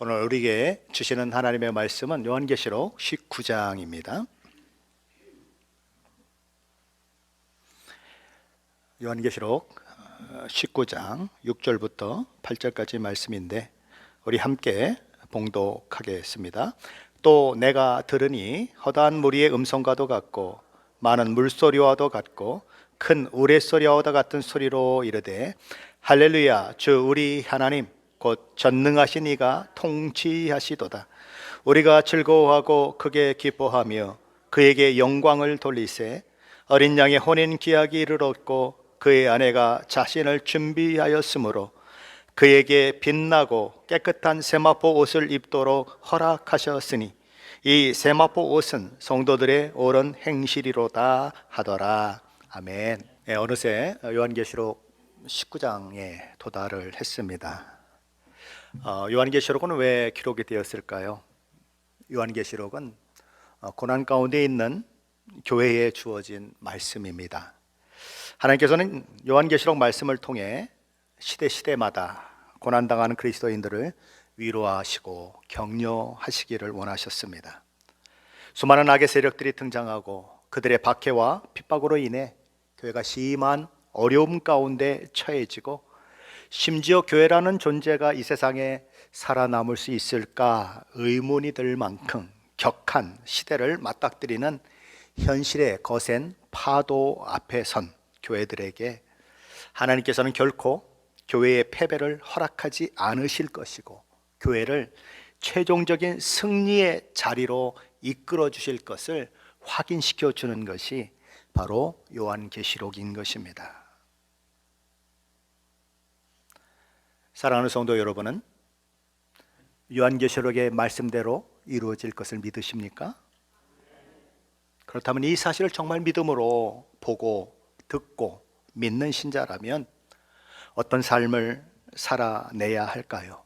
오늘 우리에게 주시는 하나님의 말씀은 요한계시록 19장입니다. 요한계시록 19장 6절부터 8절까지 말씀인데 우리 함께 봉독하겠습니다. 또 내가 들으니 허다한 무리의 음성과도 같고 많은 물소리와도 같고 큰 우레소리와도 같은 소리로 이르되 할렐루야 주 우리 하나님 곧 전능하신 이가 통치하시도다. 우리가 즐거워하고 크게 기뻐하며 그에게 영광을 돌리세. 어린 양의 혼인 기약이 이르렀고 그의 아내가 자신을 준비하였으므로 그에게 빛나고 깨끗한 세마포 옷을 입도록 허락하셨으니 이 세마포 옷은 성도들의 옳은 행실이로다 하더라. 아멘. 어느새 요한계시록 19장에 도달을 했습니다. 요한계시록은 왜 기록이 되었을까요? 요한계시록은 고난 가운데 있는 교회에 주어진 말씀입니다. 하나님께서는 요한계시록 말씀을 통해 시대마다 고난당하는 그리스도인들을 위로하시고 격려하시기를 원하셨습니다. 수많은 악의 세력들이 등장하고 그들의 박해와 핍박으로 인해 교회가 심한 어려움 가운데 처해지고 심지어 교회라는 존재가 이 세상에 살아남을 수 있을까 의문이 들 만큼 격한 시대를 맞닥뜨리는 현실의 거센 파도 앞에 선 교회들에게 하나님께서는 결코 교회의 패배를 허락하지 않으실 것이고 교회를 최종적인 승리의 자리로 이끌어 주실 것을 확인시켜 주는 것이 바로 요한계시록인 것입니다. 사랑하는 성도 여러분은 요한계시록의 말씀대로 이루어질 것을 믿으십니까? 그렇다면 이 사실을 정말 믿음으로 보고 듣고 믿는 신자라면 어떤 삶을 살아내야 할까요?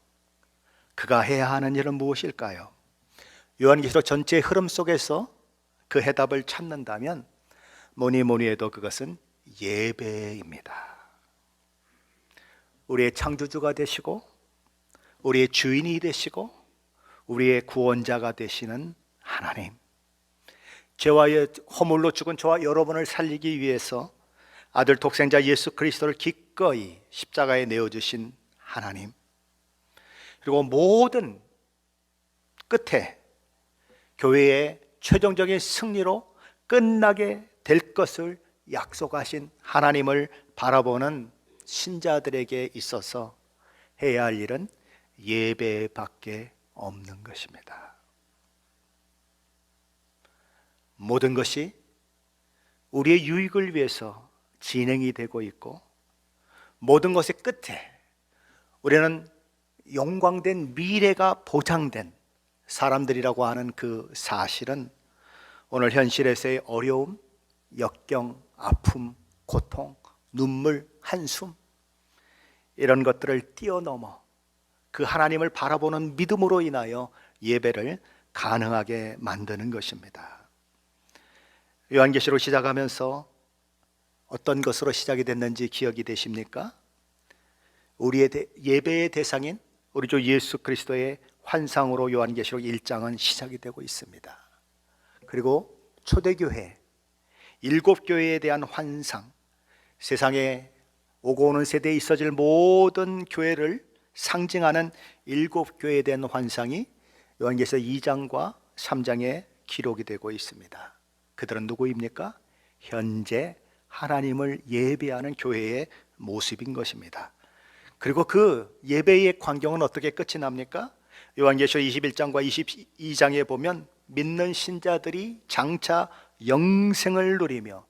그가 해야 하는 일은 무엇일까요? 요한계시록 전체의 흐름 속에서 그 해답을 찾는다면 뭐니 해도 그것은 예배입니다. 우리의 창조주가 되시고 우리의 주인이 되시고 우리의 구원자가 되시는 하나님, 죄와의 허물로 죽은 저와 여러분을 살리기 위해서 아들 독생자 예수 그리스도를 기꺼이 십자가에 내어주신 하나님, 그리고 모든 끝에 교회의 최종적인 승리로 끝나게 될 것을 약속하신 하나님을 바라보는 신자들에게 있어서 해야 할 일은 예배밖에 없는 것입니다. 모든 것이 우리의 유익을 위해서 진행이 되고 있고 모든 것의 끝에 우리는 영광된 미래가 보장된 사람들이라고 하는 그 사실은 오늘 현실에서의 어려움, 역경, 아픔, 고통, 눈물, 한숨 이런 것들을 뛰어넘어 그 하나님을 바라보는 믿음으로 인하여 예배를 가능하게 만드는 것입니다. 요한계시록 시작하면서 어떤 것으로 시작이 됐는지 기억이 되십니까? 우리의 예배의 대상인 우리 주 예수 그리스도의 환상으로 요한계시록 1장은 시작이 되고 있습니다. 그리고 초대교회, 7교회에 대한 환상, 세상에 오고 오는 세대에 있어질 모든 교회를 상징하는 7교회에 대한 환상이 요한계시록 2장과 3장에 기록이 되고 있습니다. 그들은 누구입니까? 현재 하나님을 예배하는 교회의 모습인 것입니다. 그리고 그 예배의 광경은 어떻게 끝이 납니까? 요한계시록 21장과 22장에 보면 믿는 신자들이 장차 영생을 누리며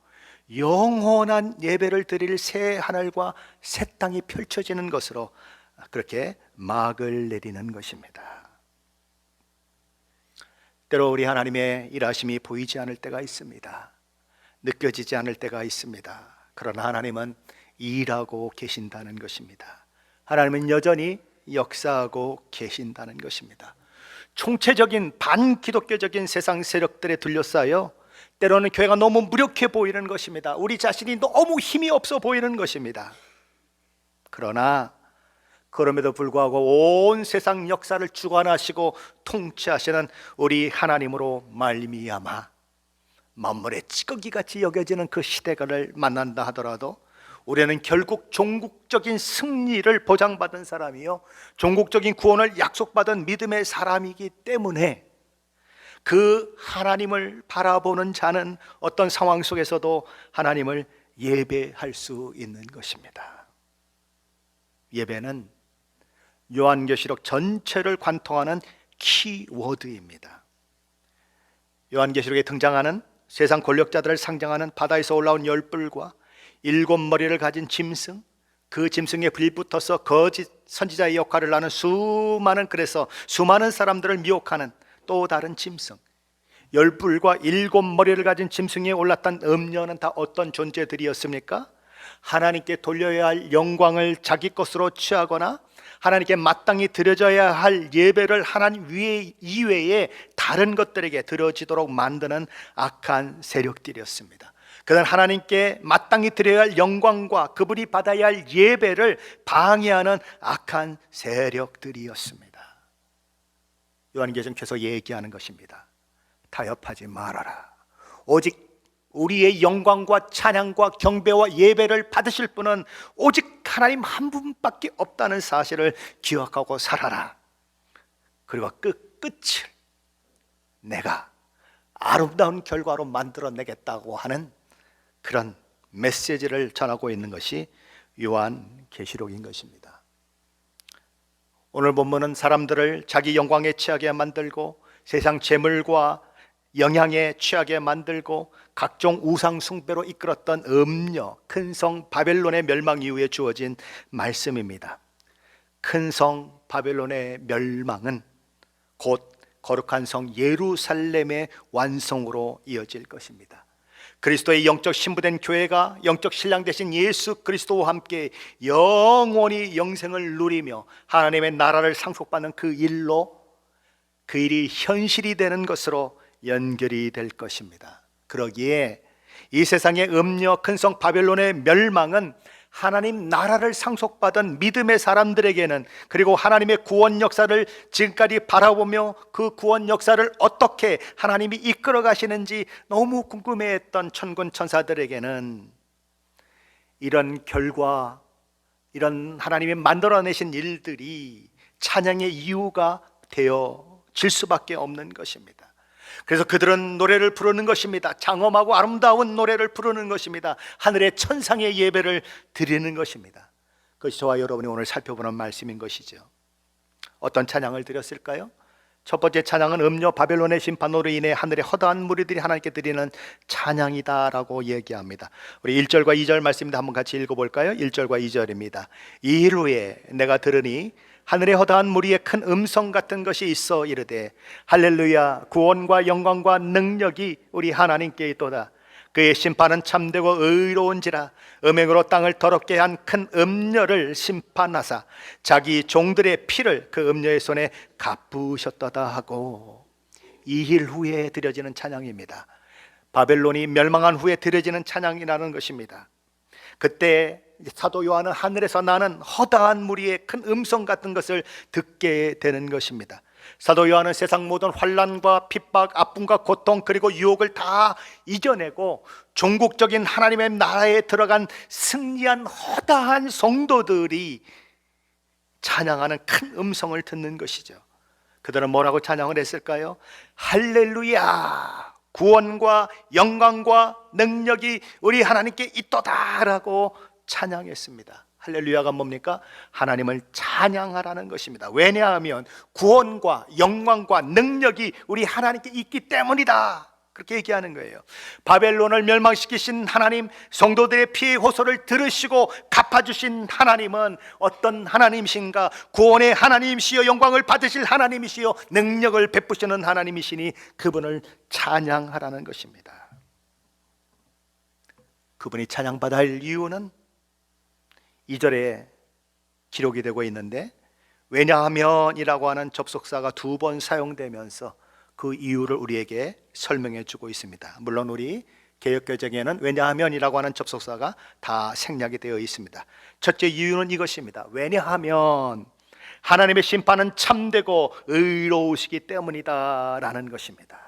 영원한 예배를 드릴 새 하늘과 새 땅이 펼쳐지는 것으로 그렇게 막을 내리는 것입니다. 때로 우리 하나님의 일하심이 보이지 않을 때가 있습니다. 느껴지지 않을 때가 있습니다. 그러나 하나님은 일하고 계신다는 것입니다. 하나님은 여전히 역사하고 계신다는 것입니다. 총체적인 반기독교적인 세상 세력들에 둘러싸여 때로는 교회가 너무 무력해 보이는 것입니다. 우리 자신이 너무 힘이 없어 보이는 것입니다. 그러나 그럼에도 불구하고 온 세상 역사를 주관하시고 통치하시는 우리 하나님으로 말미암아 만물의 찌꺼기같이 여겨지는 그 시대를 만난다 하더라도 우리는 결국 종국적인 승리를 보장받은 사람이요, 종국적인 구원을 약속받은 믿음의 사람이기 때문에 그 하나님을 바라보는 자는 어떤 상황 속에서도 하나님을 예배할 수 있는 것입니다. 예배는 요한계시록 전체를 관통하는 키워드입니다. 요한계시록에 등장하는 세상 권력자들을 상징하는 바다에서 올라온 열불과 7머리를 가진 짐승, 그 짐승에 불붙어서 거짓 선지자의 역할을 하는 그래서 수많은 사람들을 미혹하는 또 다른 짐승, 열불과 7머리를 가진 짐승에 올랐던 음녀는 다 어떤 존재들이었습니까? 하나님께 돌려야 할 영광을 자기 것으로 취하거나 하나님께 마땅히 드려져야 할 예배를 하나님 이외에 다른 것들에게 드려지도록 만드는 악한 세력들이었습니다. 그는 하나님께 마땅히 드려야 할 영광과 그분이 받아야 할 예배를 방해하는 악한 세력들이었습니다. 요한계시록 계속 얘기하는 것입니다. 타협하지 말아라. 오직 우리의 영광과 찬양과 경배와 예배를 받으실 분은 오직 하나님 한 분밖에 없다는 사실을 기억하고 살아라. 그리고 끝을 내가 아름다운 결과로 만들어내겠다고 하는 그런 메시지를 전하고 있는 것이 요한계시록인 것입니다. 오늘 본문은 사람들을 자기 영광에 취하게 만들고 세상 재물과 영향에 취하게 만들고 각종 우상 숭배로 이끌었던 음녀 큰 성 바벨론의 멸망 이후에 주어진 말씀입니다. 큰 성 바벨론의 멸망은 곧 거룩한 성 예루살렘의 완성으로 이어질 것입니다. 그리스도의 영적 신부된 교회가 영적 신랑 되신 예수 그리스도와 함께 영원히 영생을 누리며 하나님의 나라를 상속받는 그 일이 현실이 되는 것으로 연결이 될 것입니다. 그러기에 이 세상의 음녀 큰 성 바벨론의 멸망은 하나님 나라를 상속받은 믿음의 사람들에게는, 그리고 하나님의 구원 역사를 지금까지 바라보며 그 구원 역사를 어떻게 하나님이 이끌어 가시는지 너무 궁금해했던 천군 천사들에게는 이런 결과, 이런 하나님이 만들어내신 일들이 찬양의 이유가 되어질 수밖에 없는 것입니다. 그래서 그들은 노래를 부르는 것입니다. 장엄하고 아름다운 노래를 부르는 것입니다. 하늘의 천상의 예배를 드리는 것입니다. 그것이 저와 여러분이 오늘 살펴보는 말씀인 것이죠. 어떤 찬양을 드렸을까요? 첫 번째 찬양은 음녀 바벨론의 심판으로 인해 하늘의 허다한 무리들이 하나님께 드리는 찬양이다라고 얘기합니다. 우리 1절과 2절 말씀입니다. 한번 같이 읽어볼까요? 1절과 2절입니다. 이 일 후에 내가 들으니 하늘의 허다한 무리의 큰 음성 같은 것이 있어 이르되 할렐루야, 구원과 영광과 능력이 우리 하나님께 있도다. 그의 심판은 참되고 의로운지라. 음행으로 땅을 더럽게 한 큰 음녀를 심판하사 자기 종들의 피를 그 음녀의 손에 갚으셨도다 하고, 이 일 후에 드려지는 찬양입니다. 바벨론이 멸망한 후에 드려지는 찬양이라는 것입니다. 그때 사도 요한은 하늘에서 나는 허다한 무리의 큰 음성 같은 것을 듣게 되는 것입니다. 사도 요한은 세상 모든 환난과 핍박, 아픔과 고통, 그리고 유혹을 다 이겨내고 종국적인 하나님의 나라에 들어간 승리한 허다한 성도들이 찬양하는 큰 음성을 듣는 것이죠. 그들은 뭐라고 찬양을 했을까요? 할렐루야, 구원과 영광과 능력이 우리 하나님께 있도다라고 찬양했습니다. 할렐루야가 뭡니까? 하나님을 찬양하라는 것입니다. 왜냐하면 구원과 영광과 능력이 우리 하나님께 있기 때문이다, 그렇게 얘기하는 거예요. 바벨론을 멸망시키신 하나님, 성도들의 피의 호소를 들으시고 갚아주신 하나님은 어떤 하나님이신가? 구원의 하나님이시여, 영광을 받으실 하나님이시여, 능력을 베푸시는 하나님이시니 그분을 찬양하라는 것입니다. 그분이 찬양받아야 할 이유는 2절에 기록이 되고 있는데, 왜냐하면이라고 하는 접속사가 2번 사용되면서 그 이유를 우리에게 설명해 주고 있습니다. 물론 우리 개역개정에는 왜냐하면이라고 하는 접속사가 다 생략이 되어 있습니다. 첫째 이유는 이것입니다. 왜냐하면 하나님의 심판은 참되고 의로우시기 때문이다 라는 것입니다.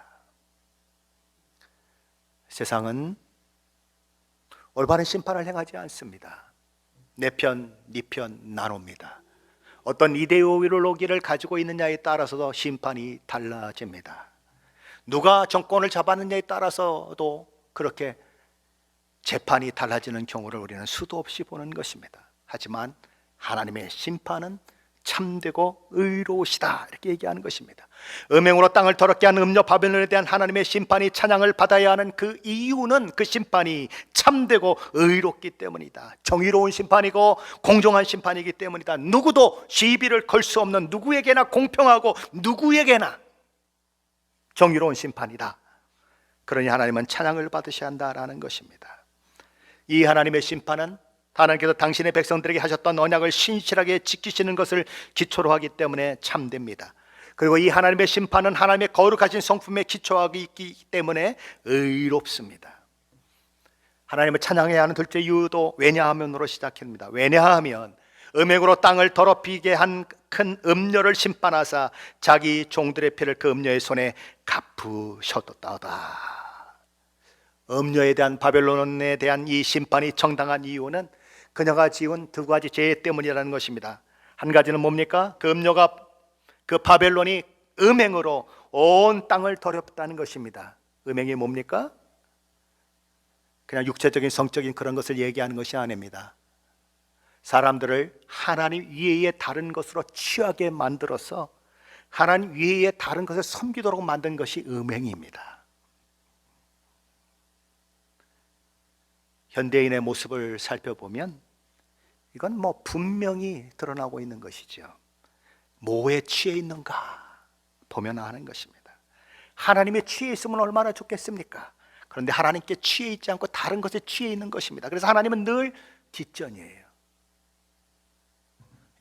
세상은 올바른 심판을 행하지 않습니다. 내 편, 네 편 나눕니다. 어떤 이데올로기를 가지고 있느냐에 따라서도 심판이 달라집니다. 누가 정권을 잡았느냐에 따라서도 그렇게 재판이 달라지는 경우를 우리는 수도 없이 보는 것입니다. 하지만 하나님의 심판은 참되고 의로우시다 이렇게 얘기하는 것입니다. 음행으로 땅을 더럽게 한 음녀 바벨론에 대한 하나님의 심판이 찬양을 받아야 하는 그 이유는 그 심판이 참되고 의롭기 때문이다. 정의로운 심판이고 공정한 심판이기 때문이다. 누구도 시비를 걸 수 없는, 누구에게나 공평하고 누구에게나 정의로운 심판이다. 그러니 하나님은 찬양을 받으셔야 한다라는 것입니다. 이 하나님의 심판은 하나님께서 당신의 백성들에게 하셨던 언약을 신실하게 지키시는 것을 기초로 하기 때문에 참됩니다. 그리고 이 하나님의 심판은 하나님의 거룩하신 성품에 기초하고 있기 때문에 의롭습니다. 하나님을 찬양해야 하는 둘째 이유도 왜냐하면으로 시작합니다. 왜냐하면 음행으로 땅을 더럽히게 한 큰 음녀를 심판하사 자기 종들의 피를 그 음녀의 손에 갚으셨도다. 음녀에 대한, 바벨론에 대한 이 심판이 정당한 이유는 그녀가 지은 두 가지 죄 때문이라는 것입니다. 한 가지는 뭡니까? 그 음녀가, 그 바벨론이 음행으로 온 땅을 더럽다는 것입니다. 음행이 뭡니까? 그냥 육체적인 성적인 그런 것을 얘기하는 것이 아닙니다. 사람들을 하나님 위에 다른 것으로 취하게 만들어서 하나님 위에 다른 것을 섬기도록 만든 것이 음행입니다. 현대인의 모습을 살펴보면 이건 뭐 분명히 드러나고 있는 것이죠. 뭐에 취해 있는가 보면 아는 것입니다. 하나님의 취해 있으면 얼마나 좋겠습니까? 그런데 하나님께 취해 있지 않고 다른 것에 취해 있는 것입니다. 그래서 하나님은 늘 뒷전이에요.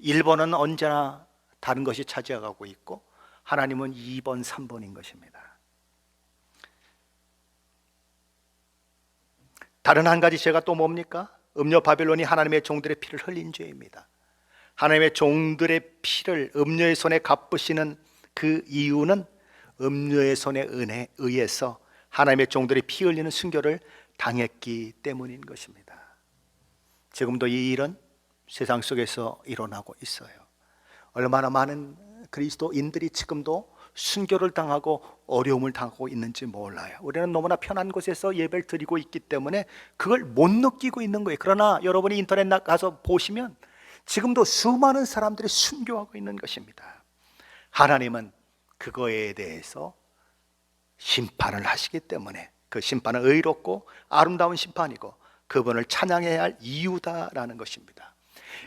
1번은 언제나 다른 것이 차지하고 있고 하나님은 2번, 3번인 것입니다. 다른 한 가지 죄가 또 뭡니까? 음녀 바벨론이 하나님의 종들의 피를 흘린 죄입니다. 하나님의 종들의 피를 음녀의 손에 갚으시는 그 이유는 음녀의 손에 의해서 하나님의 종들이 피 흘리는 순교를 당했기 때문인 것입니다. 지금도 이 일은 세상 속에서 일어나고 있어요. 얼마나 많은 그리스도인들이 지금도 순교를 당하고 어려움을 당하고 있는지 몰라요. 우리는 너무나 편한 곳에서 예배를 드리고 있기 때문에 그걸 못 느끼고 있는 거예요. 그러나 여러분이 인터넷 가서 보시면 지금도 수많은 사람들이 순교하고 있는 것입니다. 하나님은 그거에 대해서 심판을 하시기 때문에 그 심판은 의롭고 아름다운 심판이고 그분을 찬양해야 할 이유다라는 것입니다.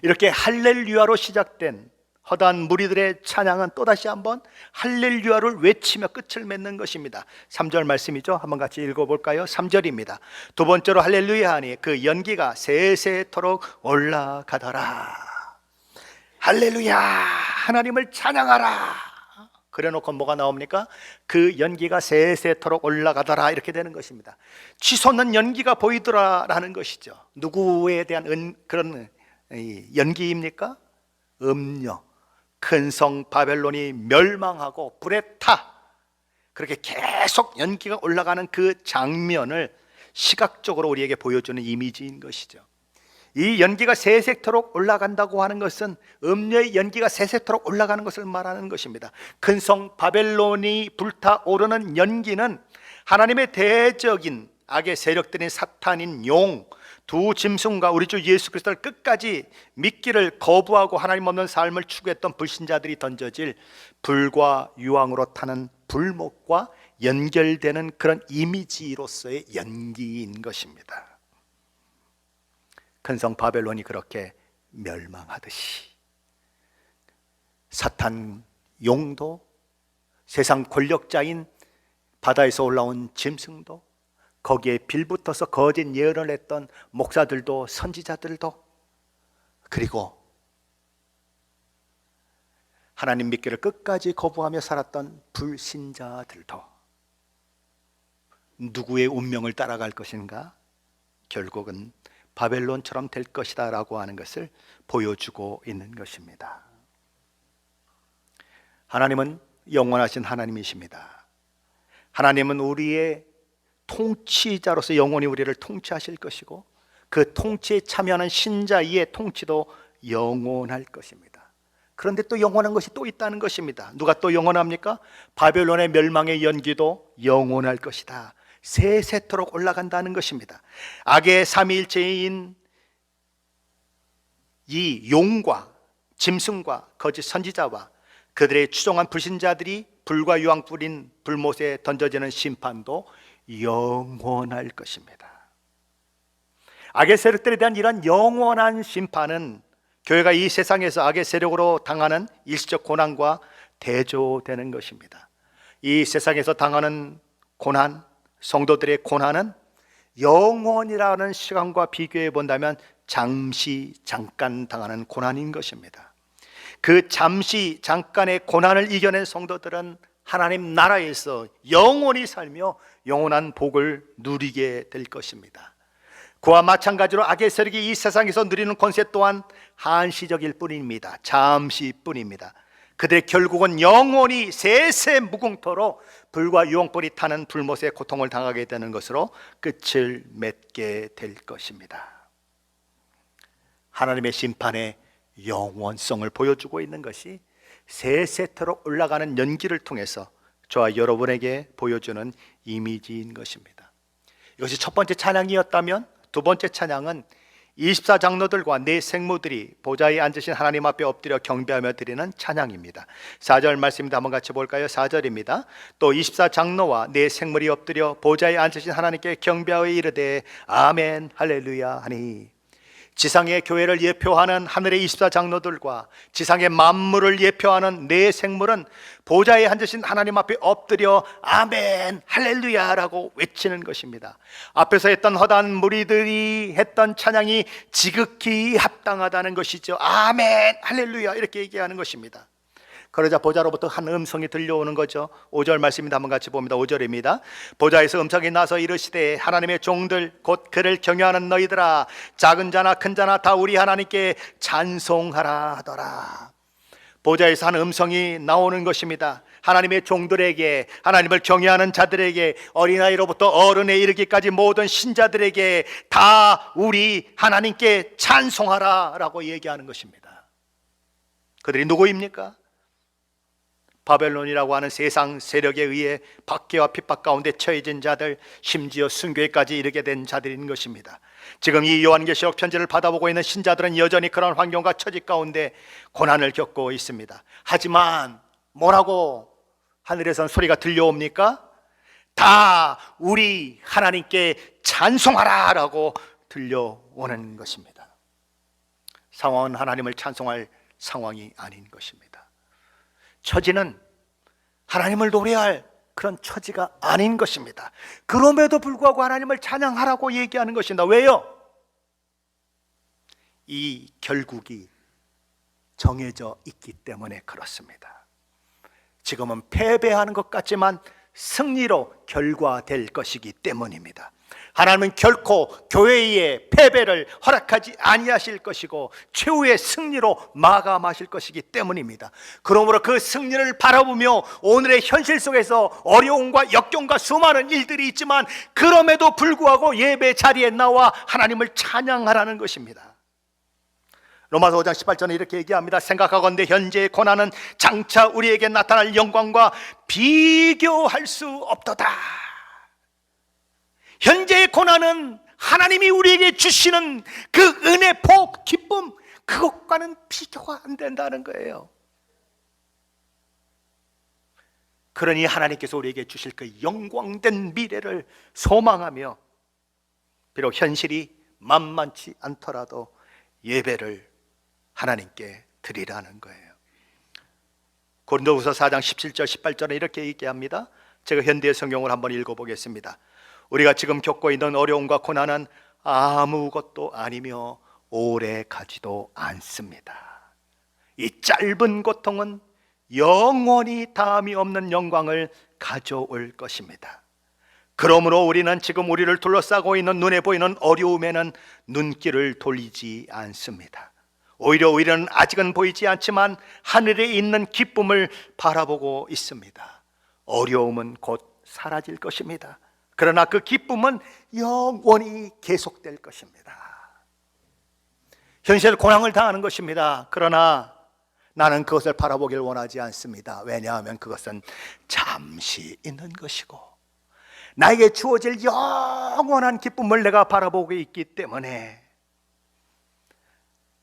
이렇게 할렐루야로 시작된 허다한 무리들의 찬양은 또다시 한번 할렐루야를 외치며 끝을 맺는 것입니다. 3절 말씀이죠. 한번 같이 읽어볼까요? 3절입니다. 두 번째로 할렐루야 하니 그 연기가 세세토록 올라가더라. 할렐루야, 하나님을 찬양하라. 그래놓고 뭐가 나옵니까? 그 연기가 세세토록 올라가더라 이렇게 되는 것입니다. 치솟는 연기가 보이더라라는 것이죠. 누구에 대한 그런 연기입니까? 음녀, 큰 성 바벨론이 멸망하고 불에 타, 그렇게 계속 연기가 올라가는 그 장면을 시각적으로 우리에게 보여주는 이미지인 것이죠. 이 연기가 세세토록 올라간다고 하는 것은 음녀의 연기가 세세토록 올라가는 것을 말하는 것입니다. 큰 성 바벨론이 불타오르는 연기는 하나님의 대적인 악의 세력들인 사탄인 용, 두 짐승과 우리 주 예수 그리스도를 끝까지 믿기를 거부하고 하나님 없는 삶을 추구했던 불신자들이 던져질 불과 유황으로 타는 불목과 연결되는 그런 이미지로서의 연기인 것입니다. 큰 성 바벨론이 그렇게 멸망하듯이 사탄 용도, 세상 권력자인 바다에서 올라온 짐승도, 거기에 빌붙어서 거짓 예언을 했던 목사들도, 선지자들도, 그리고 하나님 믿기를 끝까지 거부하며 살았던 불신자들도 누구의 운명을 따라갈 것인가? 결국은 바벨론처럼 될 것이다 라고 하는 것을 보여주고 있는 것입니다. 하나님은 영원하신 하나님이십니다. 하나님은 우리의 통치자로서 영원히 우리를 통치하실 것이고, 그 통치에 참여하는 신자의 통치도 영원할 것입니다. 그런데 또 영원한 것이 또 있다는 것입니다. 누가 또 영원합니까? 바벨론의 멸망의 연기도 영원할 것이다. 세세토록 올라간다는 것입니다. 악의 삼위일체인 이 용과 짐승과 거짓 선지자와 그들의 추종한 불신자들이 불과 유황 뿌린 불못에 던져지는 심판도 영원할 것입니다. 악의 세력들에 대한 이런 영원한 심판은 교회가 이 세상에서 악의 세력으로 당하는 일시적 고난과 대조되는 것입니다. 이 세상에서 당하는 고난, 성도들의 고난은 영원이라는 시간과 비교해 본다면 잠깐 당하는 고난인 것입니다. 그 잠시 잠깐의 고난을 이겨낸 성도들은 하나님 나라에서 영원히 살며 영원한 복을 누리게 될 것입니다. 그와 마찬가지로 악의 세력이 이 세상에서 누리는 권세 또한 한시적일 뿐입니다. 잠시뿐입니다. 그들의 결국은 영원히 세세 무궁토로 불과 유황불이 타는 불못의 고통을 당하게 되는 것으로 끝을 맺게 될 것입니다. 하나님의 심판의 영원성을 보여주고 있는 것이 세세토록 올라가는 연기를 통해서 저와 여러분에게 보여주는 이미지인 것입니다. 이것이 첫 번째 찬양이었다면, 두 번째 찬양은 24장로들과 네 생모들이 보좌에 앉으신 하나님 앞에 엎드려 경배하며 드리는 찬양입니다. 4절 말씀입니다. 한번 같이 볼까요? 4절입니다. 또 24장로와 네 생물이 엎드려 보좌에 앉으신 하나님께 경배하여 이르되 아멘 할렐루야 하니, 지상의 교회를 예표하는 하늘의 24장로들과 지상의 만물을 예표하는 네 생물은 보좌에 앉으신 하나님 앞에 엎드려 아멘 할렐루야라고 외치는 것입니다. 앞에서 했던 허다한 무리들이 했던 찬양이 지극히 합당하다는 것이죠. 아멘 할렐루야 이렇게 얘기하는 것입니다. 그러자 보좌로부터 한 음성이 들려오는 거죠. 5절 말씀입니다. 한번 같이 봅니다. 5절입니다. 보좌에서 음성이 나서 이르시되 하나님의 종들 곧 그를 경외하는 너희들아, 작은 자나 큰 자나 다 우리 하나님께 찬송하라 하더라. 보좌에서 한 음성이 나오는 것입니다. 하나님의 종들에게, 하나님을 경외하는 자들에게, 어린아이로부터 어른에 이르기까지 모든 신자들에게 다 우리 하나님께 찬송하라 라고 얘기하는 것입니다. 그들이 누구입니까? 바벨론이라고 하는 세상 세력에 의해 박해와 핍박 가운데 처해진 자들, 심지어 순교에까지 이르게 된 자들인 것입니다. 지금 이 요한계시록 편지를 받아보고 있는 신자들은 여전히 그런 환경과 처지 가운데 고난을 겪고 있습니다. 하지만 뭐라고 하늘에선 소리가 들려옵니까? 다 우리 하나님께 찬송하라 라고 들려오는 것입니다. 상황은 하나님을 찬송할 상황이 아닌 것입니다. 처지는 하나님을 노래할 그런 처지가 아닌 것입니다. 그럼에도 불구하고 하나님을 찬양하라고 얘기하는 것입니다. 왜요? 이 결국이 정해져 있기 때문에 그렇습니다. 지금은 패배하는 것 같지만 승리로 결과될 것이기 때문입니다. 하나님은 결코 교회의 패배를 허락하지 아니하실 것이고 최후의 승리로 마감하실 것이기 때문입니다. 그러므로 그 승리를 바라보며 오늘의 현실 속에서 어려움과 역경과 수많은 일들이 있지만 그럼에도 불구하고 예배 자리에 나와 하나님을 찬양하라는 것입니다. 로마서 5장 18절에 이렇게 얘기합니다. 생각하건대 현재의 고난은 장차 우리에게 나타날 영광과 비교할 수 없도다. 현재의 고난은 하나님이 우리에게 주시는 그 은혜, 복, 기쁨, 그것과는 비교가 안 된다는 거예요. 그러니 하나님께서 우리에게 주실 그 영광된 미래를 소망하며 비록 현실이 만만치 않더라도 예배를 하나님께 드리라는 거예요. 고린도후서 4장 17절 18절에 이렇게 얘기합니다. 제가 현대 성경을 한번 읽어보겠습니다. 우리가 지금 겪고 있는 어려움과 고난은 아무것도 아니며 오래 가지도 않습니다. 이 짧은 고통은 영원히 다함이 없는 영광을 가져올 것입니다. 그러므로 우리는 지금 우리를 둘러싸고 있는 눈에 보이는 어려움에는 눈길을 돌리지 않습니다. 오히려 우리는 아직은 보이지 않지만 하늘에 있는 기쁨을 바라보고 있습니다. 어려움은 곧 사라질 것입니다. 그러나 그 기쁨은 영원히 계속될 것입니다. 현실 고난을 당하는 것입니다. 그러나 나는 그것을 바라보길 원하지 않습니다. 왜냐하면 그것은 잠시 있는 것이고 나에게 주어질 영원한 기쁨을 내가 바라보고 있기 때문에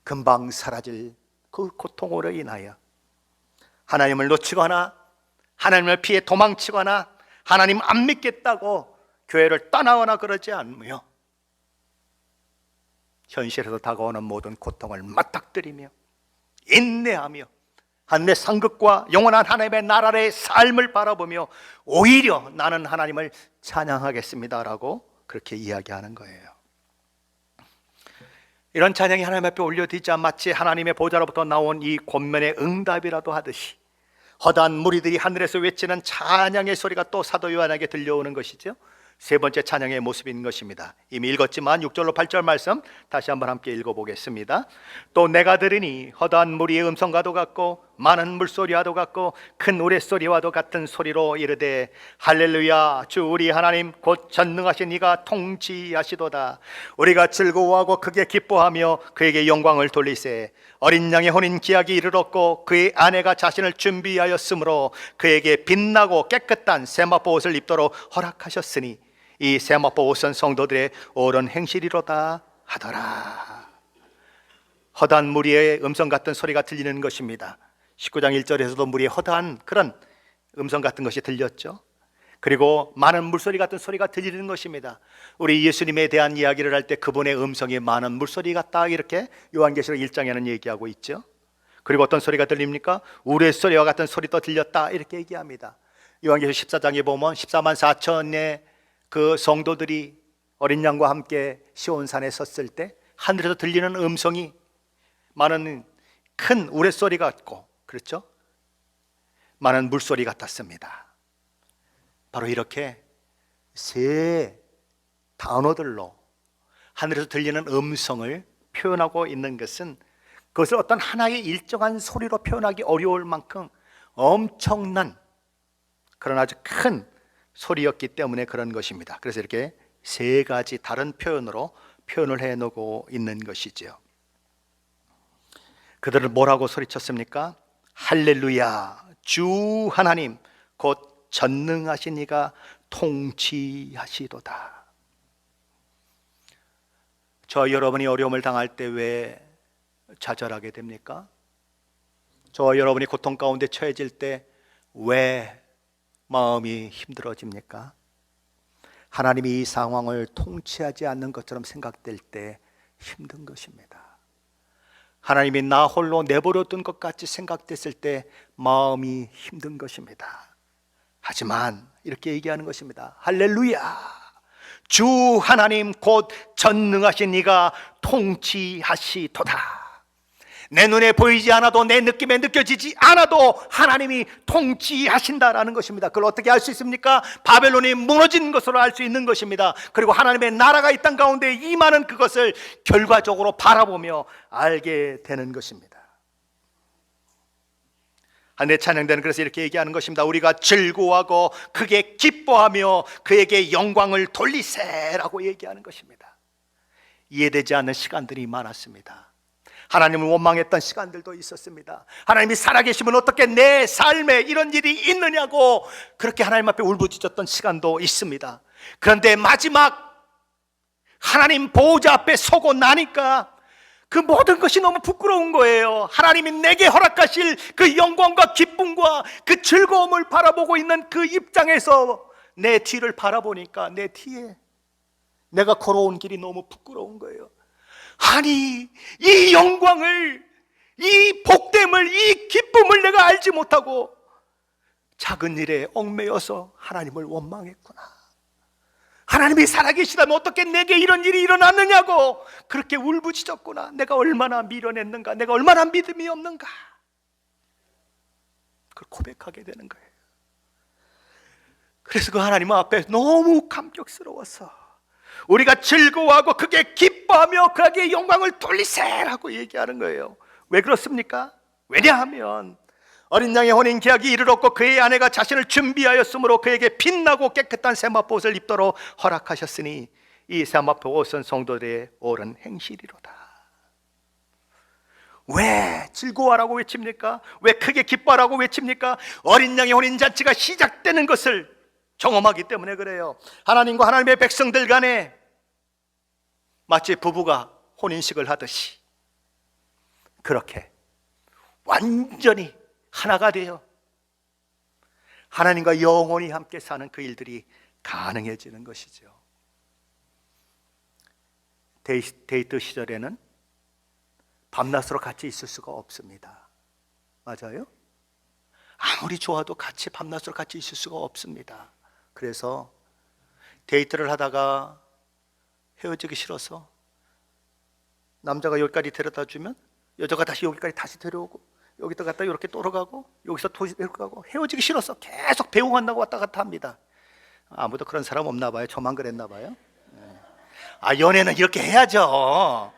금방 사라질 그 고통으로 인하여 하나님을 놓치거나 하나님을 피해 도망치거나 하나님 안 믿겠다고 교회를 떠나거나 그러지 않으며 현실에서 다가오는 모든 고통을 맞닥뜨리며 인내하며 하늘의 상급과 영원한 하나님의 나라의 삶을 바라보며 오히려 나는 하나님을 찬양하겠습니다라고 그렇게 이야기하는 거예요. 이런 찬양이 하나님 앞에 올려드리자 마치 하나님의 보좌로부터 나온 이 권면의 응답이라도 하듯이 허다한 무리들이 하늘에서 외치는 찬양의 소리가 또 사도 요한에게 들려오는 것이죠. 세 번째 찬양의 모습인 것입니다. 이미 읽었지만 6절로 8절 말씀 다시 한번 함께 읽어보겠습니다. 또 내가 들으니 허다한 무리의 음성과도 같고 많은 물소리와도 같고 큰 우레소리와도 같은 소리로 이르되 할렐루야 주 우리 하나님 곧 전능하신 이가 통치하시도다. 우리가 즐거워하고 크게 기뻐하며 그에게 영광을 돌리세. 어린 양의 혼인 기약이 이르렀고 그의 아내가 자신을 준비하였으므로 그에게 빛나고 깨끗한 세마포 옷을 입도록 허락하셨으니 이 세마포 옷은 성도들의 옳은 행실이로다 하더라. 허다한 무리의 음성 같은 소리가 들리는 것입니다. 19장 1절에서도 무리의 허다한 그런 음성 같은 것이 들렸죠. 그리고 많은 물소리 같은 소리가 들리는 것입니다. 우리 예수님에 대한 이야기를 할 때 그분의 음성이 많은 물소리 같다 이렇게 요한계시록 1장에는 얘기하고 있죠. 그리고 어떤 소리가 들립니까? 우레소리와 같은 소리도 들렸다 이렇게 얘기합니다. 요한계시록 14장에 보면 14만 4천의 그 성도들이 어린 양과 함께 시온산에 섰을 때 하늘에서 들리는 음성이 많은 큰 우레소리 같고, 그렇죠? 많은 물소리 같았습니다. 바로 이렇게 세 단어들로 하늘에서 들리는 음성을 표현하고 있는 것은 그것을 어떤 하나의 일정한 소리로 표현하기 어려울 만큼 엄청난 그런 아주 큰 소리였기 때문에 그런 것입니다. 그래서 이렇게 세 가지 다른 표현으로 표현을 해놓고 있는 것이죠. 그들은 뭐라고 소리쳤습니까? 할렐루야 주 하나님 곧 전능하신 이가 통치하시도다. 저 여러분이 어려움을 당할 때 왜 좌절하게 됩니까? 저 여러분이 고통 가운데 처해질 때 왜 마음이 힘들어집니까? 하나님이 이 상황을 통치하지 않는 것처럼 생각될 때 힘든 것입니다. 하나님이 나 홀로 내버려둔 것 같이 생각됐을 때 마음이 힘든 것입니다. 하지만 이렇게 얘기하는 것입니다. 할렐루야 주 하나님 곧 전능하신 이가 통치하시도다. 내 눈에 보이지 않아도 내 느낌에 느껴지지 않아도 하나님이 통치하신다라는 것입니다. 그걸 어떻게 알 수 있습니까? 바벨론이 무너진 것으로 알 수 있는 것입니다. 그리고 하나님의 나라가 이 땅 가운데 임하는 그것을 결과적으로 바라보며 알게 되는 것입니다. 하늘의 찬양대는 그래서 이렇게 얘기하는 것입니다. 우리가 즐거워하고 크게 기뻐하며 그에게 영광을 돌리세라고 얘기하는 것입니다. 이해되지 않는 시간들이 많았습니다. 하나님을 원망했던 시간들도 있었습니다. 하나님이 살아계시면 어떻게 내 삶에 이런 일이 있느냐고 그렇게 하나님 앞에 울부짖었던 시간도 있습니다. 그런데 마지막 하나님 보호자 앞에 서고 나니까 그 모든 것이 너무 부끄러운 거예요. 하나님이 내게 허락하실 그 영광과 기쁨과 그 즐거움을 바라보고 있는 그 입장에서 내 뒤를 바라보니까 내 뒤에 내가 걸어온 길이 너무 부끄러운 거예요. 아니 이 영광을, 이 복됨을, 이 기쁨을 내가 알지 못하고 작은 일에 얽매여서 하나님을 원망했구나. 하나님이 살아계시다면 어떻게 내게 이런 일이 일어났느냐고 그렇게 울부짖었구나. 내가 얼마나 미련했는가, 내가 얼마나 믿음이 없는가, 그걸 고백하게 되는 거예요. 그래서 그 하나님 앞에 너무 감격스러워서 우리가 즐거워하고 크게 기뻐하며 그에게 영광을 돌리세라고 얘기하는 거예요. 왜 그렇습니까? 왜냐하면 어린 양의 혼인 계약이 이르렀고 그의 아내가 자신을 준비하였으므로 그에게 빛나고 깨끗한 세마포 옷을 입도록 허락하셨으니 이 세마포 옷은 성도들의 옳은 행실이로다. 왜 즐거워하라고 외칩니까? 왜 크게 기뻐하라고 외칩니까? 어린 양의 혼인잔치가 시작되는 것을 경험하기 때문에 그래요. 하나님과 하나님의 백성들 간에 마치 부부가 혼인식을 하듯이 그렇게 완전히 하나가 되어 하나님과 영원히 함께 사는 그 일들이 가능해지는 것이죠. 데이트 시절에는 밤낮으로 같이 있을 수가 없습니다. 맞아요? 아무리 좋아도 같이 밤낮으로 같이 있을 수가 없습니다. 그래서 데이트를 하다가 헤어지기 싫어서 남자가 여기까지 데려다 주면 여자가 다시 여기까지 다시 데려오고 여기다 갔다 이렇게 돌아가고 여기서 이렇게 가고 헤어지기 싫어서 계속 배웅한다고 왔다 갔다 합니다. 아무도 그런 사람 없나 봐요. 저만 그랬나 봐요. 연애는 이렇게 해야죠.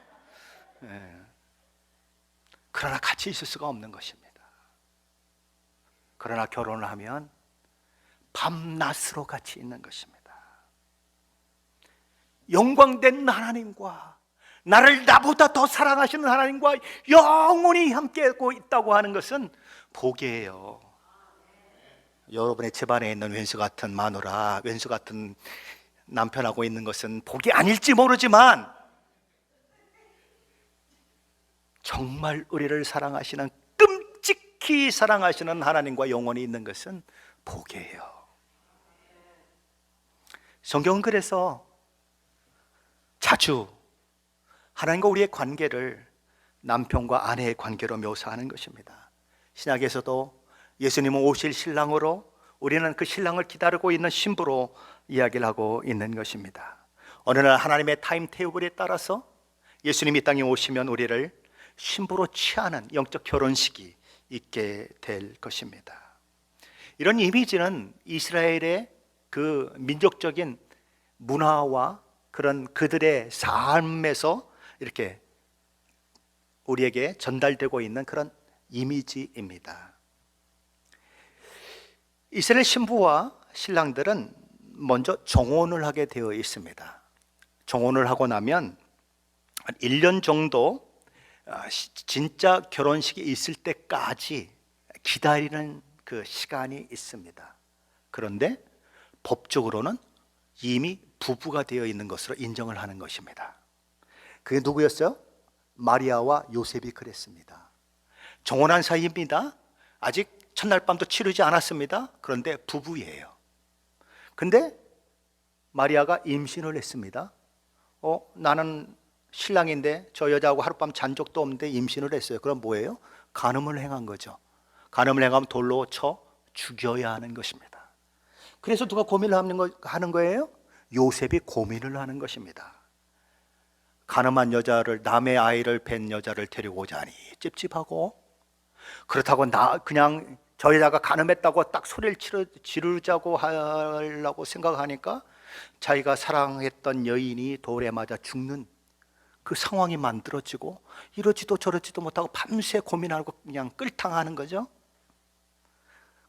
그러나 같이 있을 수가 없는 것입니다. 그러나 결혼을 하면 밤낮으로 같이 있는 것입니다. 영광된 하나님과 나를 나보다 더 사랑하시는 하나님과 영원히 함께 있다고 하는 것은 복이에요. 여러분의 집안에 있는 왼수 같은 마누라, 왼수 같은 남편하고 있는 것은 복이 아닐지 모르지만 정말 우리를 사랑하시는, 끔찍히 사랑하시는 하나님과 영원히 있는 것은 복이에요. 성경은 그래서 자주 하나님과 우리의 관계를 남편과 아내의 관계로 묘사하는 것입니다. 신약에서도 예수님은 오실 신랑으로, 우리는 그 신랑을 기다리고 있는 신부로 이야기를 하고 있는 것입니다. 어느 날 하나님의 타임 테이블에 따라서 예수님이 이 땅에 오시면 우리를 신부로 취하는 영적 결혼식이 있게 될 것입니다. 이런 이미지는 이스라엘의 그 민족적인 문화와 그런 그들의 삶에서 이렇게 우리에게 전달되고 있는 그런 이미지입니다. 이스라엘 신부와 신랑들은 먼저 정혼을 하게 되어 있습니다. 정혼을 하고 나면 한 1년 정도 진짜 결혼식이 있을 때까지 기다리는 그 시간이 있습니다. 그런데 법적으로는 이미 부부가 되어 있는 것으로 인정을 하는 것입니다. 그게 누구였어요? 마리아와 요셉이 그랬습니다. 정혼한 사이입니다. 아직 첫날 밤도 치르지 않았습니다. 그런데 부부예요. 근데 마리아가 임신을 했습니다. 나는 신랑인데 저 여자하고 하룻밤 잔 적도 없는데 임신을 했어요. 그럼 뭐예요? 간음을 행한 거죠. 간음을 행하면 돌로 쳐 죽여야 하는 것입니다. 그래서 누가 고민을 하는 거예요? 요셉이 고민을 하는 것입니다. 가늠한 여자를, 남의 아이를 뵌 여자를 데리고 오자니 찝찝하고, 그렇다고 그냥 저 여자가 간음했다고 딱 소리를 지르자고 하려고 생각하니까 자기가 사랑했던 여인이 돌에 맞아 죽는 그 상황이 만들어지고, 이러지도 저러지도 못하고 밤새 고민하고 그냥 끌탕하는 거죠.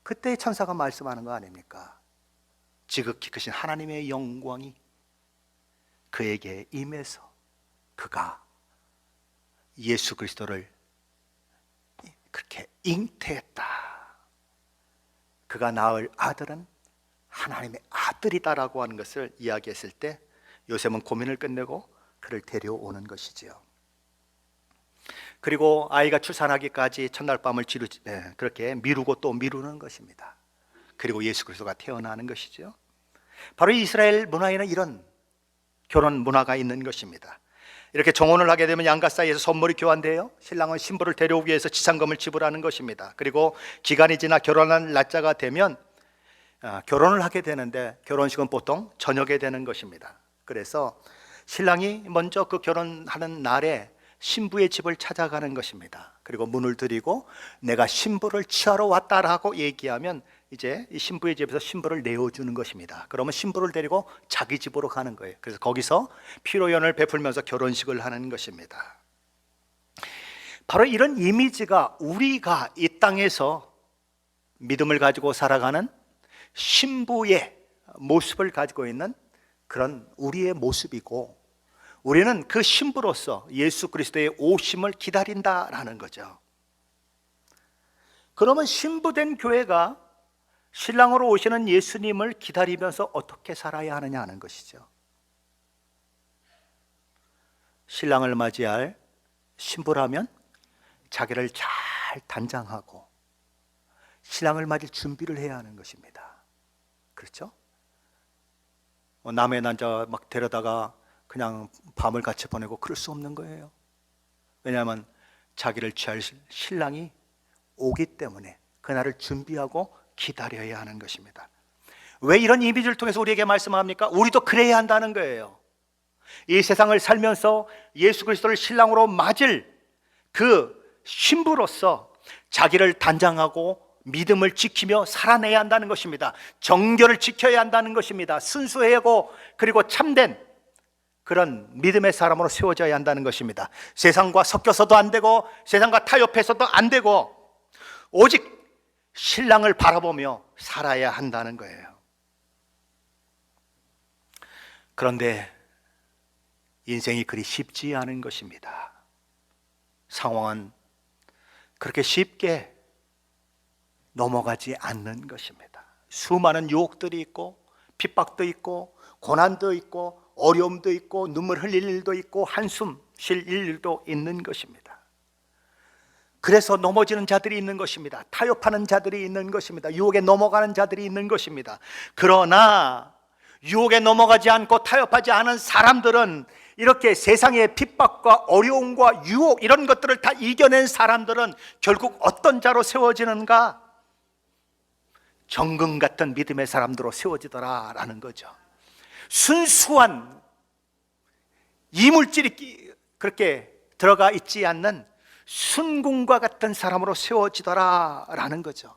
그때 천사가 말씀하는 거 아닙니까? 지극히 크신 하나님의 영광이 그에게 임해서 그가 예수 그리스도를 그렇게 잉태했다. 그가 낳을 아들은 하나님의 아들이다라고 하는 것을 이야기했을 때 요셉은 고민을 끝내고 그를 데려오는 것이지요. 그리고 아이가 출산하기까지 첫날 밤을 그렇게 미루고 또 미루는 것입니다. 그리고 예수 그리스도가 태어나는 것이죠. 바로 이스라엘 문화에는 이런 결혼 문화가 있는 것입니다. 이렇게 정혼을 하게 되면 양가 사이에서 선물이 교환돼요. 신랑은 신부를 데려오기 위해서 지상금을 지불하는 것입니다. 그리고 기간이 지나 결혼한 날짜가 되면 결혼을 하게 되는데, 결혼식은 보통 저녁에 되는 것입니다. 그래서 신랑이 먼저 그 결혼하는 날에 신부의 집을 찾아가는 것입니다. 그리고 문을 들이고 내가 신부를 취하러 왔다라고 얘기하면 이제 이 신부의 집에서 신부를 내어주는 것입니다. 그러면 신부를 데리고 자기 집으로 가는 거예요. 그래서 거기서 피로연을 베풀면서 결혼식을 하는 것입니다. 바로 이런 이미지가 우리가 이 땅에서 믿음을 가지고 살아가는 신부의 모습을 가지고 있는 그런 우리의 모습이고, 우리는 그 신부로서 예수 그리스도의 오심을 기다린다라는 거죠. 그러면 신부된 교회가 신랑으로 오시는 예수님을 기다리면서 어떻게 살아야 하느냐 하는 것이죠. 신랑을 맞이할 신부라면 자기를 잘 단장하고 신랑을 맞을 준비를 해야 하는 것입니다. 그렇죠? 남의 남자 막 데려다가 그냥 밤을 같이 보내고 그럴 수 없는 거예요. 왜냐하면 자기를 취할 신랑이 오기 때문에 그날을 준비하고 기다려야 하는 것입니다. 왜 이런 이미지를 통해서 우리에게 말씀합니까? 우리도 그래야 한다는 거예요. 이 세상을 살면서 예수 그리스도를 신랑으로 맞을 그 신부로서 자기를 단장하고 믿음을 지키며 살아내야 한다는 것입니다. 정결을 지켜야 한다는 것입니다. 순수하고 그리고 참된 그런 믿음의 사람으로 세워져야 한다는 것입니다. 세상과 섞여서도 안 되고 세상과 타협해서도 안 되고 오직 신랑을 바라보며 살아야 한다는 거예요. 그런데 인생이 그리 쉽지 않은 것입니다. 상황은 그렇게 쉽게 넘어가지 않는 것입니다. 수많은 유혹들이 있고 핍박도 있고 고난도 있고 어려움도 있고 눈물 흘릴 일도 있고 한숨 쉴 일도 있는 것입니다. 그래서 넘어지는 자들이 있는 것입니다. 타협하는 자들이 있는 것입니다. 유혹에 넘어가는 자들이 있는 것입니다. 그러나 유혹에 넘어가지 않고 타협하지 않은 사람들은, 이렇게 세상의 핍박과 어려움과 유혹 이런 것들을 다 이겨낸 사람들은 결국 어떤 자로 세워지는가? 정금 같은 믿음의 사람들로 세워지더라라는 거죠. 순수한 이물질이 그렇게 들어가 있지 않는 순금과 같은 사람으로 세워지더라라는 거죠.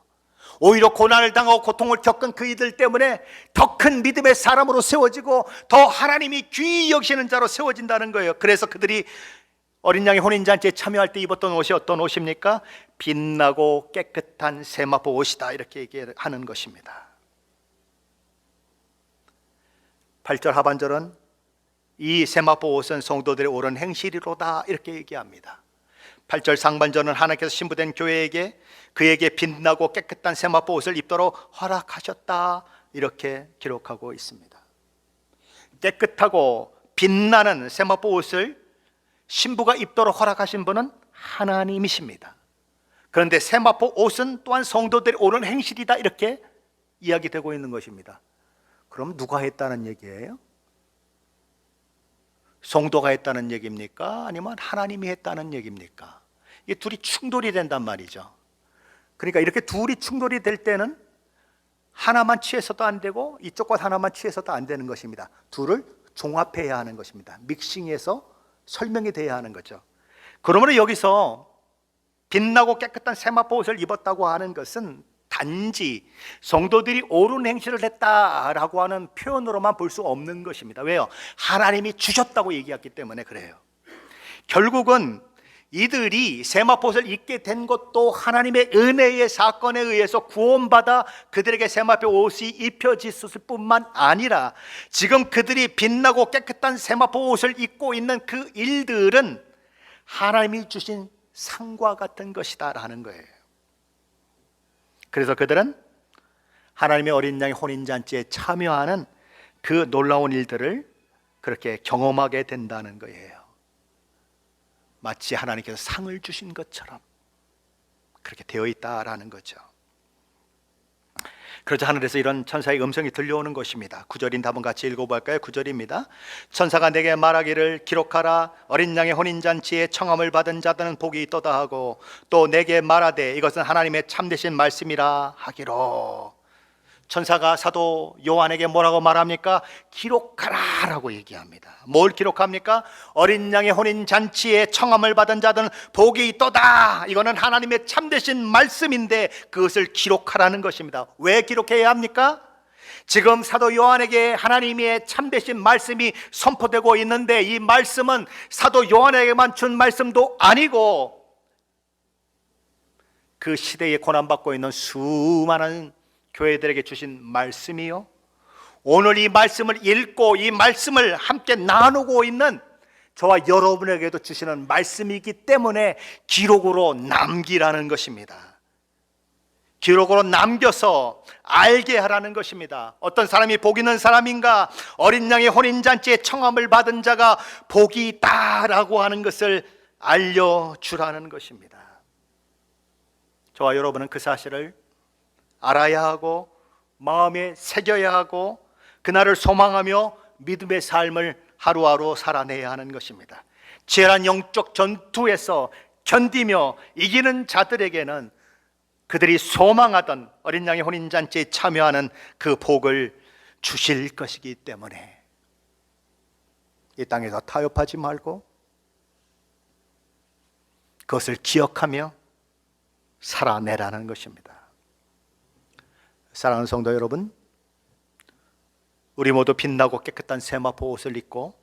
오히려 고난을 당하고 고통을 겪은 그이들 때문에 더 큰 믿음의 사람으로 세워지고 더 하나님이 귀히 여기시는 자로 세워진다는 거예요. 그래서 그들이 어린 양의 혼인잔치에 참여할 때 입었던 옷이 어떤 옷입니까? 빛나고 깨끗한 세마포 옷이다, 이렇게 얘기하는 것입니다. 8절 하반절은 이 세마포 옷은 성도들의 옳은 행실이로다, 이렇게 얘기합니다. 8절 상반절은 하나님께서 신부된 교회에게 그에게 빛나고 깨끗한 세마포 옷을 입도록 허락하셨다, 이렇게 기록하고 있습니다. 깨끗하고 빛나는 세마포 옷을 신부가 입도록 허락하신 분은 하나님이십니다. 그런데 세마포 옷은 또한 성도들의 옳은 행실이다, 이렇게 이야기되고 있는 것입니다. 그럼 누가 했다는 얘기예요? 성도가 했다는 얘기입니까? 아니면 하나님이 했다는 얘기입니까? 이게 둘이 충돌이 된단 말이죠. 그러니까 이렇게 둘이 충돌이 될 때는 하나만 취해서도 안 되고 이쪽과 하나만 취해서도 안 되는 것입니다. 둘을 종합해야 하는 것입니다. 믹싱해서 설명이 돼야 하는 거죠. 그러므로 여기서 빛나고 깨끗한 세마포 옷을 입었다고 하는 것은 단지 성도들이 옳은 행실을 했다라고 하는 표현으로만 볼 수 없는 것입니다. 왜요? 하나님이 주셨다고 얘기했기 때문에 그래요. 결국은 이들이 세마포옷을 입게 된 것도 하나님의 은혜의 사건에 의해서 구원받아 그들에게 세마포 옷이 입혀졌을 뿐만 아니라 지금 그들이 빛나고 깨끗한 세마포 옷을 입고 있는 그 일들은 하나님이 주신 상과 같은 것이다라는 거예요. 그래서 그들은 하나님의 어린 양의 혼인잔치에 참여하는 그 놀라운 일들을 그렇게 경험하게 된다는 거예요. 마치 하나님께서 상을 주신 것처럼 그렇게 되어 있다라는 거죠. 그러자 하늘에서 이런 천사의 음성이 들려오는 것입니다. 9절인데 한번 같이 읽어볼까요? 9절입니다. 천사가 내게 말하기를 기록하라. 어린 양의 혼인잔치에 청함을 받은 자들은 복이 있도다 하고 또 내게 말하되 이것은 하나님의 참되신 말씀이라 하기로. 천사가 사도 요한에게 뭐라고 말합니까? 기록하라라고 얘기합니다. 뭘 기록합니까? 어린 양의 혼인 잔치에 청함을 받은 자들은 복이 있도다. 이거는 하나님의 참되신 말씀인데 그것을 기록하라는 것입니다. 왜 기록해야 합니까? 지금 사도 요한에게 하나님의 참되신 말씀이 선포되고 있는데, 이 말씀은 사도 요한에게만 준 말씀도 아니고 그 시대에 고난받고 있는 수많은 교회들에게 주신 말씀이요, 오늘 이 말씀을 읽고 이 말씀을 함께 나누고 있는 저와 여러분에게도 주시는 말씀이기 때문에 기록으로 남기라는 것입니다. 기록으로 남겨서 알게 하라는 것입니다. 어떤 사람이 복 있는 사람인가? 어린 양의 혼인잔치에 청함을 받은 자가 복이 있다라고 하는 것을 알려주라는 것입니다. 저와 여러분은 그 사실을 알아야 하고 마음에 새겨야 하고 그날을 소망하며 믿음의 삶을 하루하루 살아내야 하는 것입니다. 치열한 영적 전투에서 견디며 이기는 자들에게는 그들이 소망하던 어린 양의 혼인잔치에 참여하는 그 복을 주실 것이기 때문에 이 땅에서 타협하지 말고 그것을 기억하며 살아내라는 것입니다. 사랑하는 성도 여러분, 우리 모두 빛나고 깨끗한 세마포 옷을 입고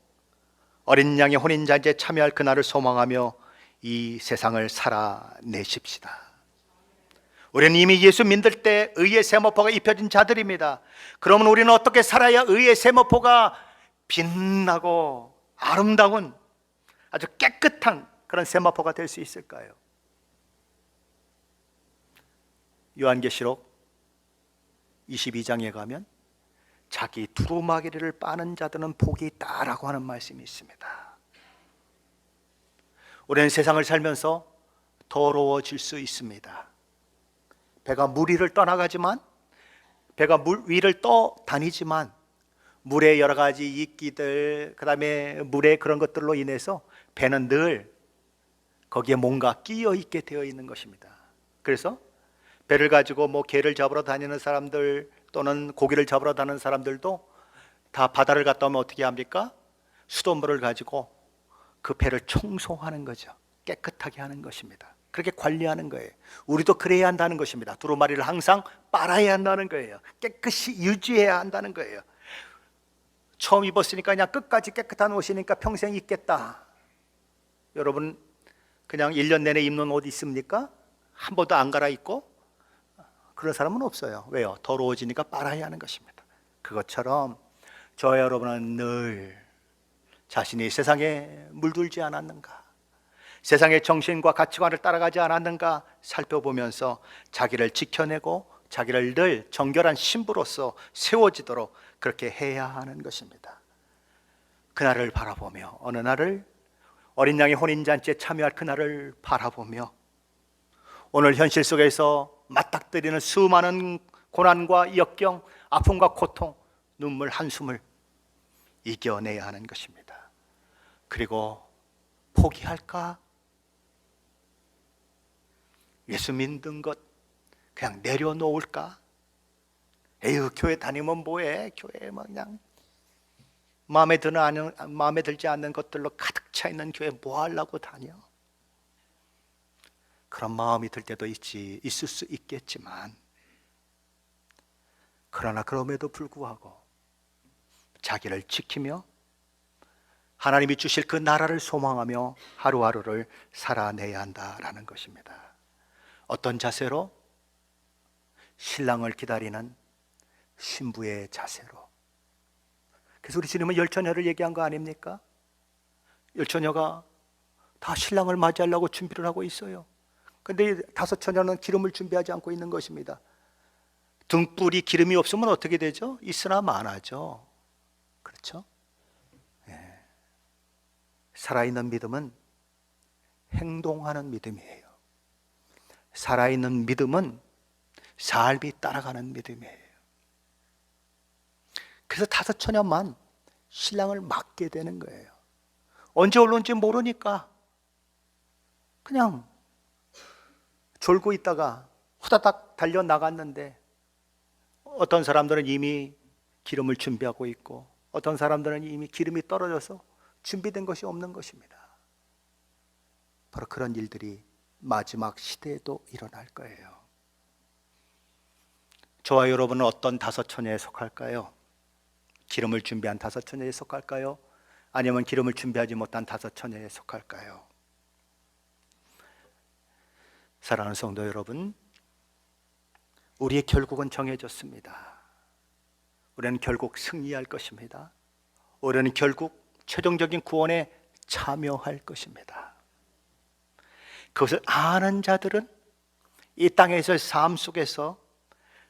어린 양의 혼인잔치에 참여할 그날을 소망하며 이 세상을 살아내십시다. 우리는 이미 예수 믿을 때 의의 세마포가 입혀진 자들입니다. 그러면 우리는 어떻게 살아야 의의 세마포가 빛나고 아름다운 아주 깨끗한 그런 세마포가 될 수 있을까요? 요한계시록 22장에 가면 자기 두루마기를 빠는 자들은 복이 있다라고 하는 말씀이 있습니다. 우리는 세상을 살면서 더러워질 수 있습니다. 배가 물 위를 떠나가지만, 배가 물 위를 떠다니지만 물의 여러 가지 이끼들, 그 다음에 물의 그런 것들로 인해서 배는 늘 거기에 뭔가 끼어 있게 되어 있는 것입니다. 그래서 배를 가지고 뭐 개를 잡으러 다니는 사람들 또는 고기를 잡으러 다니는 사람들도 다 바다를 갔다 오면 어떻게 합니까? 수돗물을 가지고 그 배를 청소하는 거죠. 깨끗하게 하는 것입니다. 그렇게 관리하는 거예요. 우리도 그래야 한다는 것입니다. 두루마리를 항상 빨아야 한다는 거예요. 깨끗이 유지해야 한다는 거예요. 처음 입었으니까 그냥 끝까지 깨끗한 옷이니까 평생 입겠다. 여러분 그냥 1년 내내 입는 옷 있습니까? 한 번도 안 갈아입고? 그런 사람은 없어요. 왜요? 더러워지니까 빨아야 하는 것입니다. 그것처럼 저와 여러분은 늘 자신이 세상에 물들지 않았는가, 세상의 정신과 가치관을 따라가지 않았는가 살펴보면서 자기를 지켜내고 자기를 늘 정결한 신부로서 세워지도록 그렇게 해야 하는 것입니다. 그날을 바라보며, 어느 날을 어린 양의 혼인잔치에 참여할 그날을 바라보며 오늘 현실 속에서 맞닥뜨리는 수많은 고난과 역경, 아픔과 고통, 눈물, 한숨을 이겨내야 하는 것입니다. 그리고 포기할까? 예수 믿는 것 그냥 내려놓을까? 에휴, 교회 다니면 뭐해? 교회 막 그냥 마음에 들지 않는 것들로 가득 차 있는 교회 뭐 하려고 다녀? 그런 마음이 들 때도 있을 수 있겠지만, 그러나 그럼에도 불구하고 자기를 지키며 하나님이 주실 그 나라를 소망하며 하루하루를 살아내야 한다라는 것입니다. 어떤 자세로? 신랑을 기다리는 신부의 자세로. 그래서 우리 주님은 열처녀를 얘기한 거 아닙니까? 열처녀가 다 신랑을 맞이하려고 준비를 하고 있어요. 그런데 5 처녀는 기름을 준비하지 않고 있는 것입니다. 등불이 기름이 없으면 어떻게 되죠? 있으나 마나죠. 그렇죠? 예. 살아있는 믿음은 행동하는 믿음이에요. 살아있는 믿음은 삶이 따라가는 믿음이에요. 그래서 5 처녀만 신랑을 맞게 되는 거예요. 언제 올는지 모르니까 그냥 졸고 있다가 후다닥 달려나갔는데 어떤 사람들은 이미 기름을 준비하고 있고 어떤 사람들은 이미 기름이 떨어져서 준비된 것이 없는 것입니다. 바로 그런 일들이 마지막 시대에도 일어날 거예요. 저와 여러분은 어떤 다섯 처녀에 속할까요? 기름을 준비한 다섯 처녀에 속할까요? 아니면 기름을 준비하지 못한 다섯 처녀에 속할까요? 사랑하는 성도 여러분, 우리의 결국은 정해졌습니다. 우리는 결국 승리할 것입니다. 우리는 결국 최종적인 구원에 참여할 것입니다. 그것을 아는 자들은 이 땅에서의 삶 속에서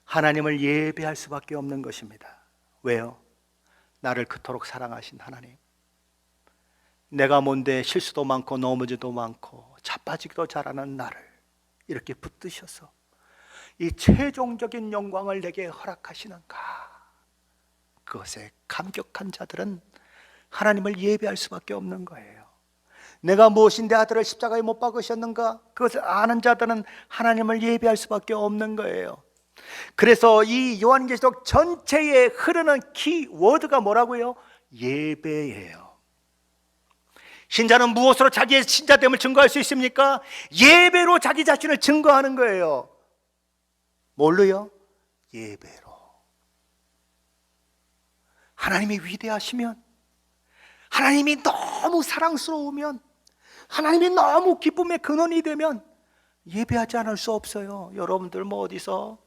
하나님을 예배할 수밖에 없는 것입니다. 왜요? 나를 그토록 사랑하신 하나님, 내가 뭔데 실수도 많고 넘어지도 많고 자빠지기도 잘하는 나를 이렇게 붙드셔서 이 최종적인 영광을 내게 허락하시는가, 그것에 감격한 자들은 하나님을 예배할 수밖에 없는 거예요. 내가 무엇인데 아들을 십자가에 못 박으셨는가, 그것을 아는 자들은 하나님을 예배할 수밖에 없는 거예요. 그래서 이 요한계시록 전체에 흐르는 키워드가 뭐라고요? 예배예요. 신자는 무엇으로 자기의 신자됨을 증거할 수 있습니까? 예배로 자기 자신을 증거하는 거예요. 뭘로요? 예배로. 하나님이 위대하시면, 하나님이 너무 사랑스러우면, 하나님이 너무 기쁨의 근원이 되면 예배하지 않을 수 없어요. 여러분들 뭐 어디서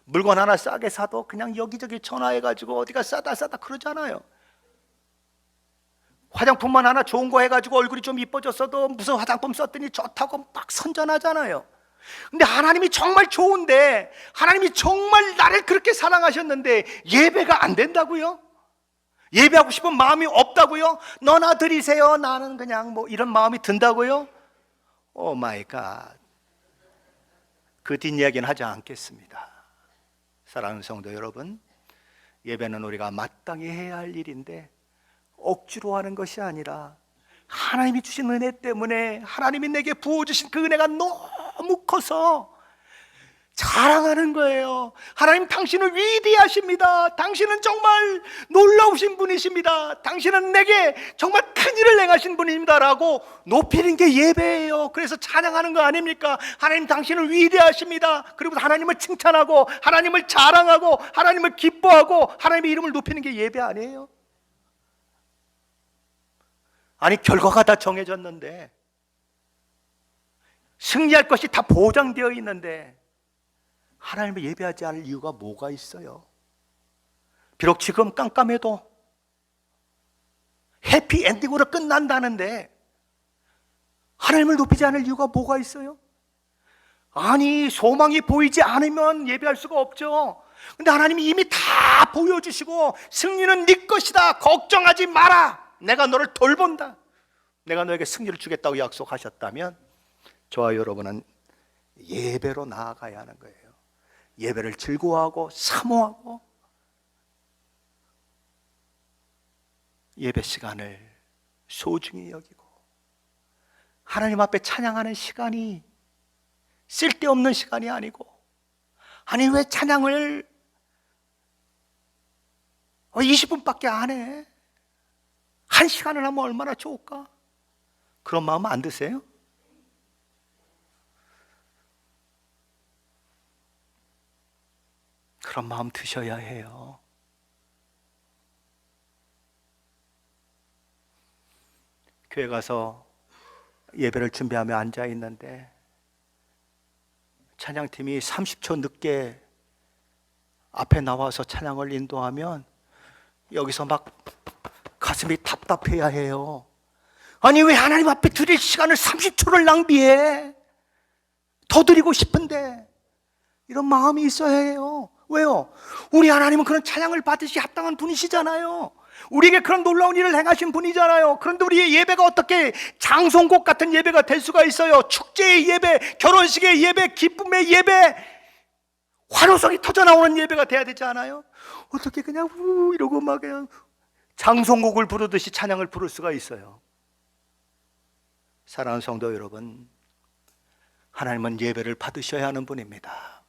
물건 하나 싸게 사도 그냥 여기저기 전화해가지고 어디가 싸다 그러잖아요. 화장품만 하나 좋은 거 해가지고 얼굴이 좀 이뻐졌어도 무슨 화장품 썼더니 좋다고 막 선전하잖아요. 근데 하나님이 정말 좋은데, 하나님이 정말 나를 그렇게 사랑하셨는데 예배가 안 된다고요? 예배하고 싶은 마음이 없다고요? 너나 드리세요, 나는 그냥 뭐 이런 마음이 든다고요? 오 마이 갓. 그 뒷이야기는 하지 않겠습니다. 사랑하는 성도 여러분, 예배는 우리가 마땅히 해야 할 일인데 억지로 하는 것이 아니라 하나님이 주신 은혜 때문에, 하나님이 내게 부어주신 그 은혜가 너무 커서 자랑하는 거예요. 하나님, 당신은 위대하십니다. 당신은 정말 놀라우신 분이십니다. 당신은 내게 정말 큰일을 행하신 분입니다 라고 높이는 게 예배예요. 그래서 찬양하는 거 아닙니까? 하나님, 당신은 위대하십니다. 그리고 하나님을 칭찬하고 하나님을 자랑하고 하나님을 기뻐하고 하나님의 이름을 높이는 게 예배 아니에요? 아니, 결과가 다 정해졌는데, 승리할 것이 다 보장되어 있는데 하나님을 예배하지 않을 이유가 뭐가 있어요? 비록 지금 깜깜해도 해피엔딩으로 끝난다는데 하나님을 높이지 않을 이유가 뭐가 있어요? 아니, 소망이 보이지 않으면 예배할 수가 없죠. 근데 하나님이 이미 다 보여주시고 승리는 네 것이다, 걱정하지 마라, 내가 너를 돌본다, 내가 너에게 승리를 주겠다고 약속하셨다면 저와 여러분은 예배로 나아가야 하는 거예요. 예배를 즐거워하고 사모하고 예배 시간을 소중히 여기고 하나님 앞에 찬양하는 시간이 쓸데없는 시간이 아니고, 아니 왜 찬양을 20분밖에 안 해? 1시간을 하면 얼마나 좋을까? 그런 마음 안 드세요? 그런 마음 드셔야 해요. 교회 가서 예배를 준비하며 앉아 있는데 찬양팀이 30초 늦게 앞에 나와서 찬양을 인도하면 여기서 막 가슴이 답답해야 해요. 아니, 왜 하나님 앞에 드릴 시간을 30초를 낭비해? 더 드리고 싶은데. 이런 마음이 있어야 해요. 왜요? 우리 하나님은 그런 찬양을 받으시 합당한 분이시잖아요. 우리에게 그런 놀라운 일을 행하신 분이잖아요. 그런데 우리의 예배가 어떻게 장송곡 같은 예배가 될 수가 있어요? 축제의 예배, 결혼식의 예배, 기쁨의 예배, 환호성이 터져나오는 예배가 돼야 되지 않아요? 어떻게 그냥 우 이러고 막 그냥 장송곡을 부르듯이 찬양을 부를 수가 있어요? 사랑하는 성도 여러분, 하나님은 예배를 받으셔야 하는 분입니다.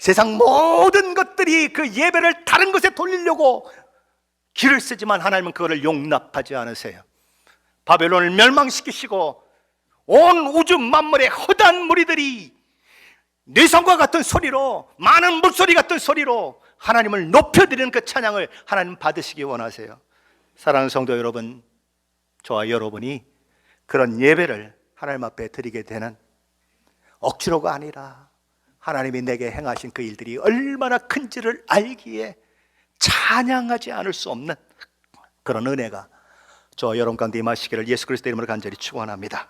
세상 모든 것들이 그 예배를 다른 것에 돌리려고 길을 쓰지만 하나님은 그거를 용납하지 않으세요. 바벨론을 멸망시키시고 온 우주 만물의 허다한 무리들이 뇌성과 같은 소리로, 많은 물소리 같은 소리로 하나님을 높여드리는 그 찬양을 하나님 받으시기 원하세요. 사랑하는 성도 여러분, 저와 여러분이 그런 예배를 하나님 앞에 드리게 되는, 억지로가 아니라 하나님이 내게 행하신 그 일들이 얼마나 큰지를 알기에 찬양하지 않을 수 없는 그런 은혜가 저와 여러분 가운데 임하시기를 예수 그리스도의 이름으로 간절히 축원합니다.